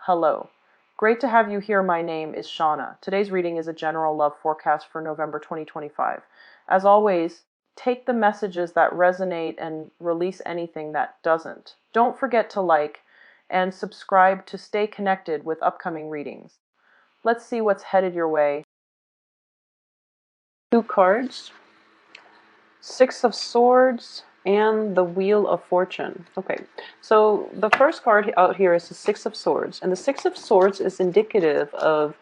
Hello. Great to have you here. My name is Shauna. Today's reading is a general love forecast for November 2025. As always, take the messages that resonate and release anything that doesn't. Don't forget to like and subscribe to stay connected with upcoming readings. Let's see what's headed your way. Two cards, Six of Swords and the Wheel of Fortune. Okay, so the first card out here is the Six of Swords, and the Six of Swords is indicative of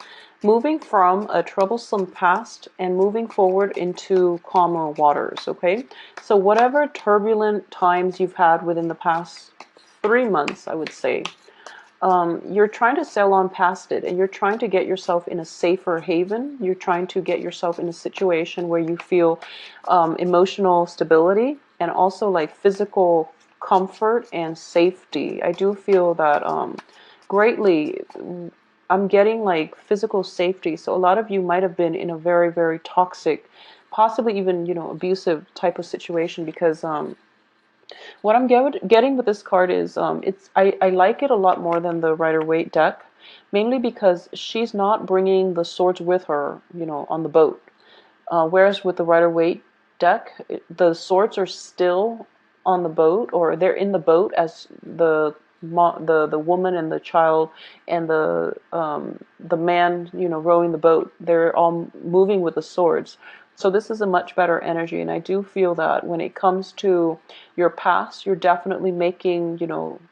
moving from a troublesome past and moving forward into calmer waters. Okay, so whatever turbulent times you've had within the past 3 months, I would say, you're trying to sail on past it, and you're trying to get yourself in a safer haven. You're trying to get yourself in a situation where you feel emotional stability and also like physical comfort and safety. I do feel that greatly. I'm getting like physical safety. So a lot of you might have been in a very, very toxic, possibly even, abusive type of situation because what I'm getting with this card is I like it a lot more than the Rider-Waite deck, mainly because she's not bringing the swords with her, on the boat. Whereas with the Rider-Waite deck, the swords are still on the boat, or they're in the boat as the woman and the child and the man, rowing the boat. They're all moving with the swords. So this is a much better energy, and I do feel that when it comes to your past, you're definitely making,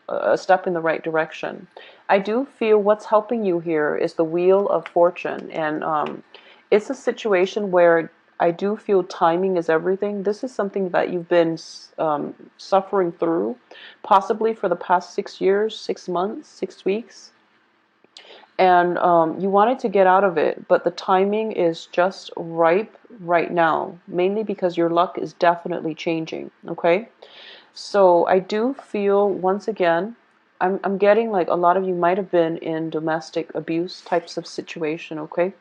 a step in the right direction. I do feel what's helping you here is the Wheel of Fortune, and it's a situation where I do feel timing is everything. This is something that you've been suffering through, possibly for the past 6 years, 6 months, 6 weeks. And you wanted to get out of it, but the timing is just ripe right now, mainly because your luck is definitely changing, okay? So I do feel, once again, I'm getting like a lot of you might have been in domestic abuse types of situation, okay?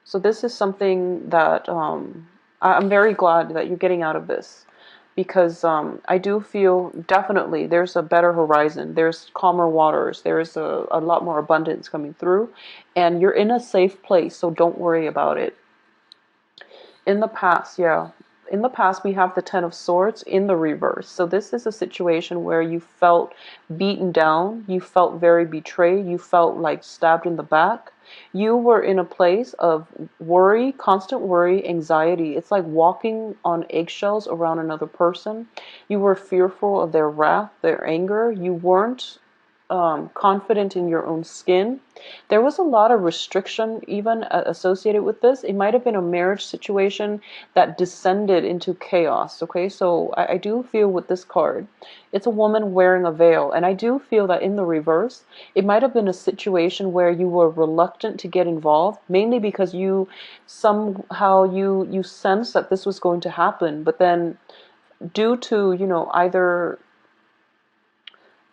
So this is something that I'm very glad that you're getting out of this, because I do feel definitely there's a better horizon, there's calmer waters, there's a lot more abundance coming through, and you're in a safe place, so don't worry about it. In the past, yeah. In the past, we have the Ten of Swords in the reverse. So this is a situation where you felt beaten down, you felt very betrayed, you felt like stabbed in the back. You were in a place of worry, constant worry, anxiety. It's like walking on eggshells around another person. You were fearful of their wrath, their anger. You weren't confident in your own skin. There was a lot of restriction even associated with this. It might have been a marriage situation that descended into chaos. Okay, so I do feel with this card, it's a woman wearing a veil, and I do feel that in the reverse, it might have been a situation where you were reluctant to get involved, mainly because you somehow you sensed that this was going to happen, but then due to either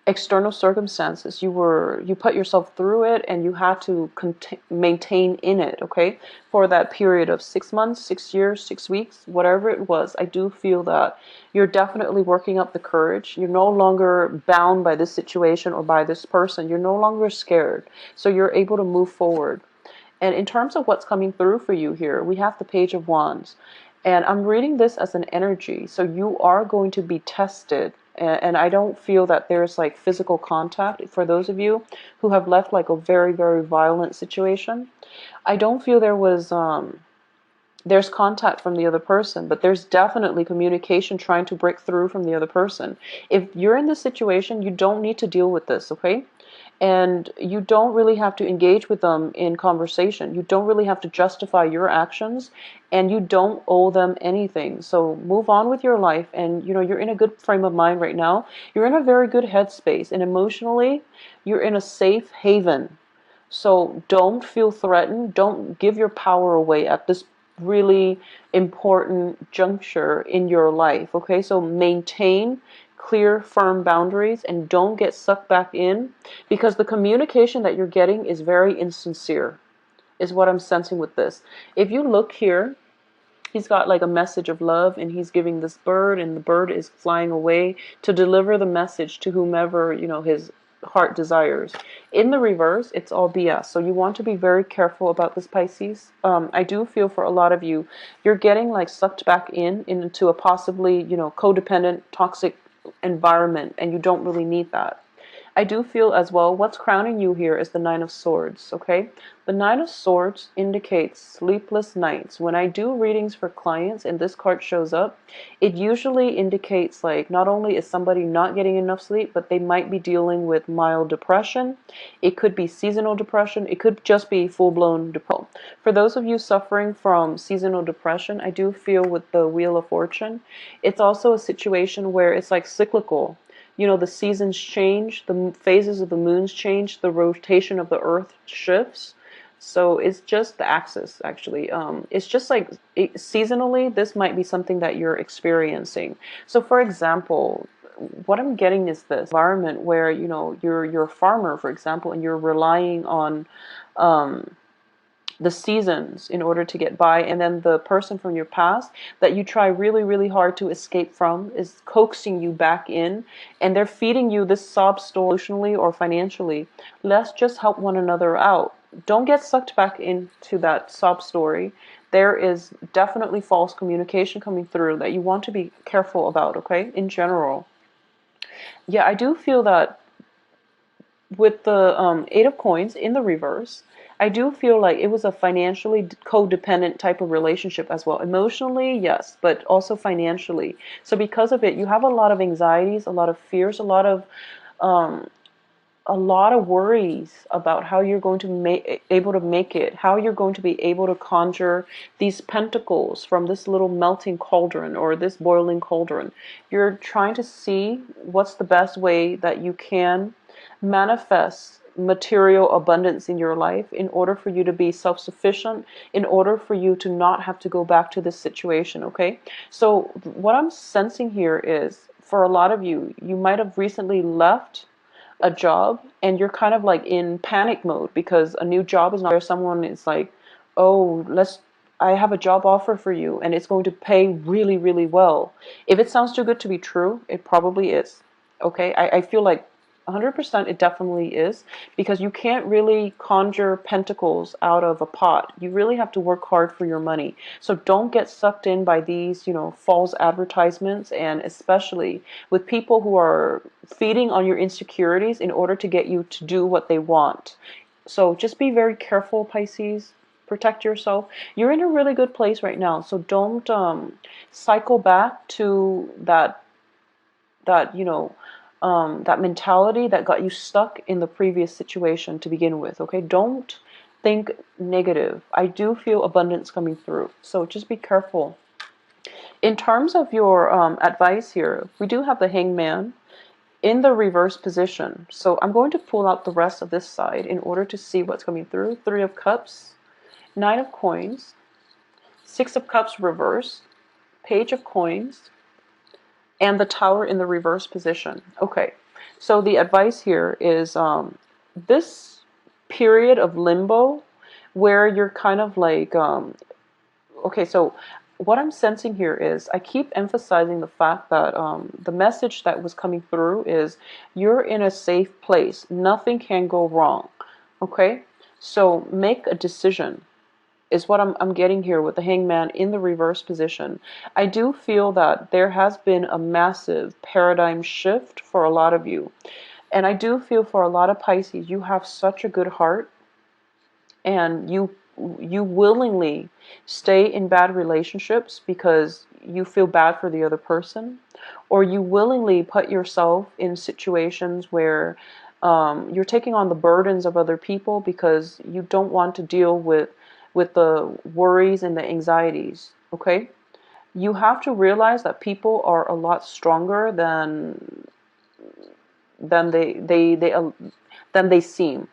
external circumstances, you put yourself through it, and you had to maintain in it, okay, for that period of 6 months, 6 years, 6 weeks, whatever it was. I do feel that you're definitely working up the courage. You're no longer bound by this situation or by this person. You're no longer scared, so you're able to move forward. And in terms of what's coming through for you here, we have the Page of Wands. And I'm reading this as an energy. So you are going to be tested. And I don't feel that there's like physical contact for those of you who have left like a very, very violent situation. I don't feel there's contact from the other person, but there's definitely communication trying to break through from the other person. If you're in this situation, you don't need to deal with this, okay? And you don't really have to engage with them in conversation. You don't really have to justify your actions, and you don't owe them anything. So move on with your life, and you're in a good frame of mind right now. You're in a very good headspace, and emotionally, you're in a safe haven. So don't feel threatened. Don't give your power away at this really important juncture in your life, okay? So maintain clear, firm boundaries, and don't get sucked back in, because the communication that you're getting is very insincere, is what I'm sensing with this. If you look here, he's got like a message of love, and he's giving this bird, and the bird is flying away to deliver the message to whomever, his heart desires. In the reverse, it's all BS. So you want to be very careful about this, Pisces. I do feel for a lot of you, you're getting like sucked back into a possibly, codependent, toxic environment, and you don't really need that. I do feel as well, what's crowning you here is the Nine of Swords, okay? The Nine of Swords indicates sleepless nights. When I do readings for clients and this card shows up, it usually indicates like not only is somebody not getting enough sleep, but they might be dealing with mild depression. It could be seasonal depression. It could just be full-blown depression. For those of you suffering from seasonal depression, I do feel with the Wheel of Fortune, it's also a situation where it's like cyclical. The seasons change, the phases of the moons change, the rotation of the earth shifts. So it's just the axis, actually. It's just like seasonally, this might be something that you're experiencing. So for example, what I'm getting is this environment where, you're a farmer, for example, and you're relying on the seasons in order to get by, and then the person from your past that you try really, really hard to escape from is coaxing you back in, and they're feeding you this sob story emotionally or financially. Let's just help one another out. Don't get sucked back into that sob story. There is definitely false communication coming through that you want to be careful about, okay, in general. Yeah, I do feel that with the Eight of Coins in the reverse, I do feel like it was a financially codependent type of relationship as well. Emotionally, yes, but also financially. So because of it, you have a lot of anxieties, a lot of fears, um, a lot of worries about how you're going to able to make it, how you're going to be able to conjure these pentacles from this little melting cauldron or this boiling cauldron. You're trying to see what's the best way that you can manifest material abundance in your life in order for you to be self-sufficient, in order for you to not have to go back to this situation, okay? So what I'm sensing here is, for a lot of you, you might have recently left a job and you're kind of like in panic mode because a new job is not there. Someone is like, oh, I have a job offer for you and it's going to pay really, really well. If it sounds too good to be true, it probably is. Okay, I feel like 100% it definitely is, because you can't really conjure pentacles out of a pot. You really have to work hard for your money. So don't get sucked in by these, false advertisements, and especially with people who are feeding on your insecurities in order to get you to do what they want. So just be very careful, Pisces. Protect yourself. You're in a really good place right now, so don't cycle back to that mentality that got you stuck in the previous situation to begin with, okay? Don't think negative. I do feel abundance coming through, so just be careful. In terms of your advice here, we do have the Hangman in the reverse position. So I'm going to pull out the rest of this side in order to see what's coming through. Three of Cups, Nine of Coins, Six of Cups reverse, Page of Coins, and the Tower in the reverse position. Okay, so the advice here is this period of limbo where you're kind of like, okay, so what I'm sensing here is I keep emphasizing the fact that the message that was coming through is you're in a safe place. Nothing can go wrong. Okay, so make a decision is what I'm getting here with the Hangman in the reverse position. I do feel that there has been a massive paradigm shift for a lot of you. And I do feel for a lot of Pisces, you have such a good heart, and you willingly stay in bad relationships because you feel bad for the other person, or you willingly put yourself in situations where you're taking on the burdens of other people because you don't want to deal with the worries and the anxieties, okay? You have to realize that people are a lot stronger than they seem.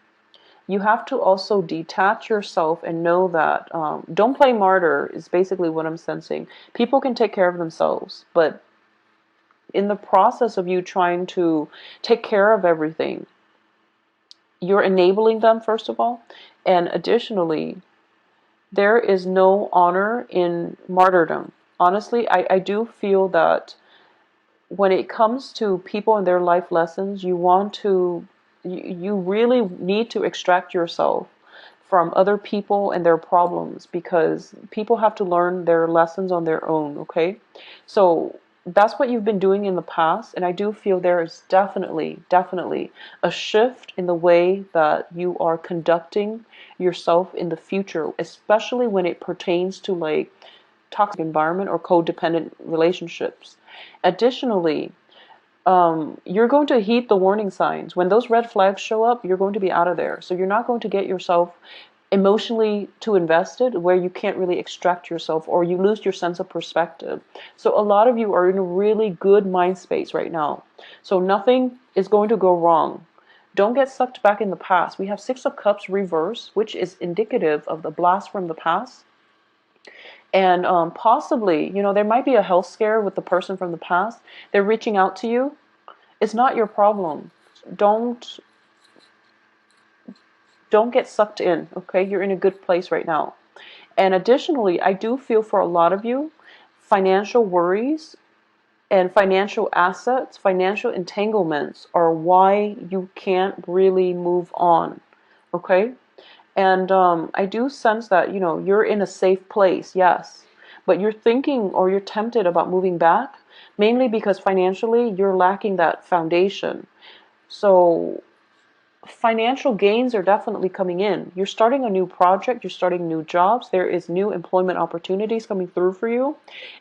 You have to also detach yourself and know that don't play martyr is basically what I'm sensing. People can take care of themselves, but in the process of you trying to take care of everything, you're enabling them, first of all, and additionally, there is no honor in martyrdom. Honestly, I do feel that when it comes to people and their life lessons, you want to you really need to extract yourself from other people and their problems, because people have to learn their lessons on their own, okay? So that's what you've been doing in the past, and I do feel there is definitely a shift in the way that you are conducting yourself in the future, especially when it pertains to like toxic environment or codependent relationships. Additionally, you're going to heed the warning signs. When those red flags show up, you're going to be out of there. So you're not going to get yourself emotionally too invested where you can't really extract yourself, or you lose your sense of perspective. So a lot of you are in a really good mind space right now. So nothing is going to go wrong. Don't get sucked back in the past. We have Six of Cups reverse, which is indicative of the blast from the past. And possibly, there might be a health scare with the person from the past. They're reaching out to you. It's not your problem. Don't don't get sucked in, okay? You're in a good place right now. And additionally, I do feel for a lot of you, financial worries and financial assets, financial entanglements are why you can't really move on, okay? And I do sense that, you're in a safe place, yes, but you're thinking or you're tempted about moving back, mainly because financially you're lacking that foundation. So financial gains are definitely coming in. You're starting a new project, you're starting new jobs, there is new employment opportunities coming through for you.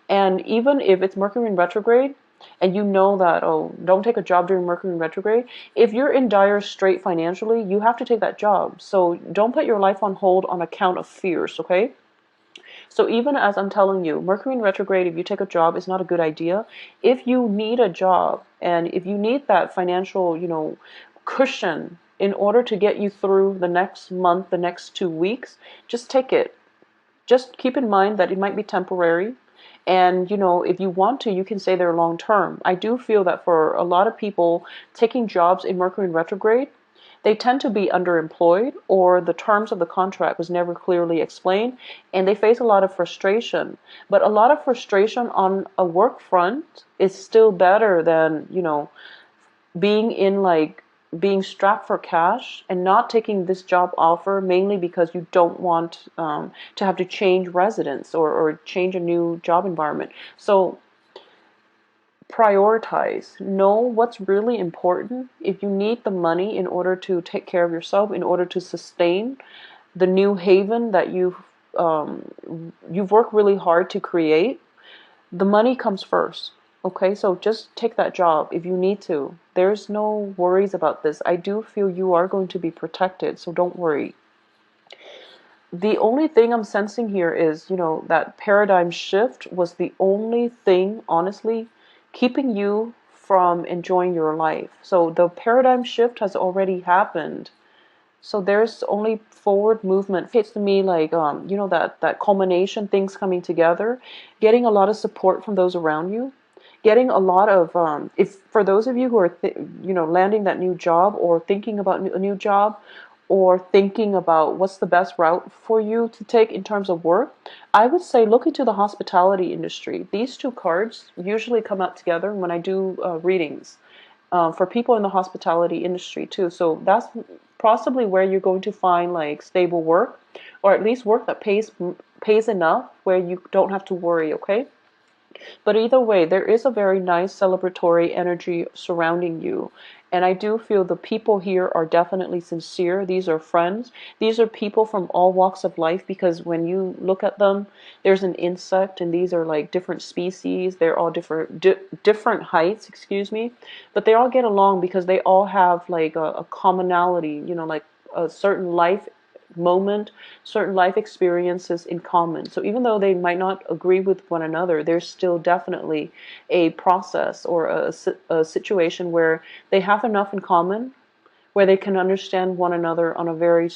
And even if it's Mercury in retrograde, and you know that, oh, don't take a job during Mercury in retrograde, if you're in dire strait financially, you have to take that job. So don't put your life on hold on account of fears, okay? So even as I'm telling you, Mercury in retrograde, if you take a job, is not a good idea. If you need a job and if you need that financial, cushion in order to get you through the next month, the next 2 weeks, just take it. Just keep in mind that it might be temporary. And, if you want to, you can stay there long term. I do feel that for a lot of people taking jobs in Mercury in retrograde, they tend to be underemployed, or the terms of the contract was never clearly explained, and they face a lot of frustration. But a lot of frustration on a work front is still better than, being in like being strapped for cash and not taking this job offer, mainly because you don't want to have to change residence, or change a new job environment. So prioritize. Know what's really important. If you need the money in order to take care of yourself, in order to sustain the new haven that you've worked really hard to create, the money comes first. Okay, so just take that job if you need to. There's no worries about this. I do feel you are going to be protected, so don't worry. The only thing I'm sensing here is, that paradigm shift was the only thing, honestly, keeping you from enjoying your life. So the paradigm shift has already happened. So there's only forward movement. Feels to me like, that culmination, things coming together, getting a lot of support from those around you, getting a lot of, if for those of you who are, landing that new job, or thinking about a new job, or thinking about what's the best route for you to take in terms of work, I would say look into the hospitality industry. These two cards usually come out together when I do readings for people in the hospitality industry too. So that's possibly where you're going to find like stable work, or at least work that pays enough where you don't have to worry, okay? But either way, there is a very nice celebratory energy surrounding you. And I do feel the people here are definitely sincere. These are friends. These are people from all walks of life, because when you look at them, there's an insect, and these are like different species. They're all different heights, excuse me. But they all get along because they all have like a commonality, like a certain life moment, certain life experiences in common. So even though they might not agree with one another, there's still definitely a process, or a situation where they have enough in common, where they can understand one another on a very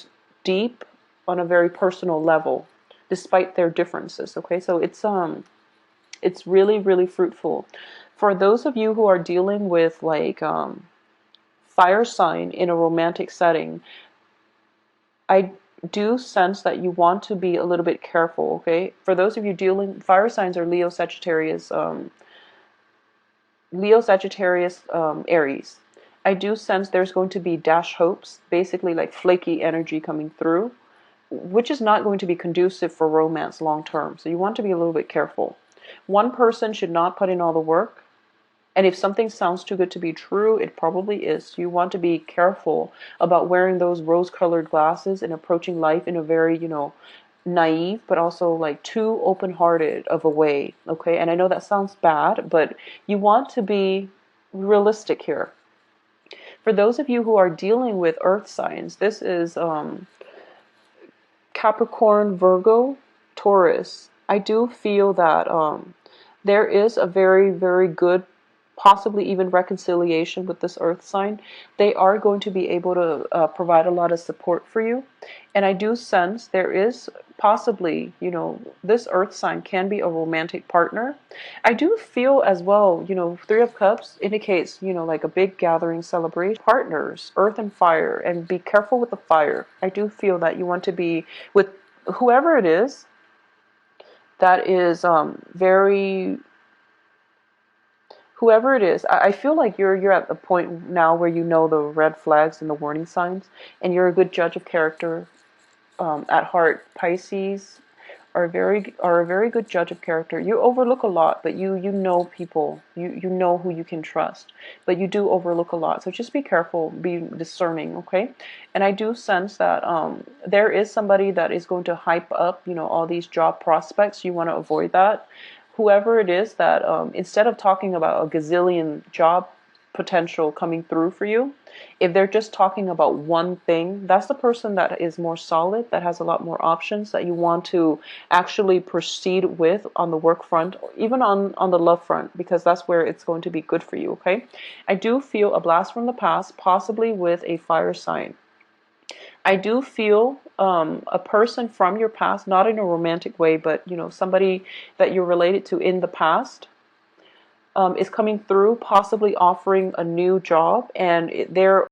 deep, on a very personal level, despite their differences. Okay, so it's really, really fruitful. For those of you who are dealing with like fire sign in a romantic setting, I do sense that you want to be a little bit careful, okay? For those of you dealing, fire signs are Leo, Sagittarius, Aries. I do sense there's going to be dash hopes, basically like flaky energy coming through, which is not going to be conducive for romance long term. So you want to be a little bit careful. One person should not put in all the work. And if something sounds too good to be true, it probably is. You want to be careful about wearing those rose-colored glasses and approaching life in a very, naive, but also like too open-hearted of a way. Okay. And I know that sounds bad, but you want to be realistic here. For those of you who are dealing with earth signs, this is Capricorn, Virgo, Taurus. I do feel that there is a very, very good, possibly even reconciliation with this earth sign. They are going to be able to provide a lot of support for you. And I do sense there is possibly, this earth sign can be a romantic partner. I do feel as well, Three of Cups indicates, like a big gathering celebration. Partners, earth and fire, and be careful with the fire. I do feel that you want to be with whoever it is that is very, whoever it is. I feel like you're at the point now where you know the red flags and the warning signs, and you're a good judge of character at heart. Pisces are a very good judge of character. You overlook a lot, but you know people. You know who you can trust, but you do overlook a lot. So just be careful, be discerning, okay? And I do sense that there is somebody that is going to hype up, all these job prospects. You want to avoid that. Whoever it is that instead of talking about a gazillion job potential coming through for you, if they're just talking about one thing, that's the person that is more solid, that has a lot more options, that you want to actually proceed with on the work front, even on the love front, because that's where it's going to be good for you, okay? I do feel a blast from the past, possibly with a fire sign. I do feel a person from your past, not in a romantic way, but somebody that you're related to in the past, is coming through, possibly offering a new job, and they're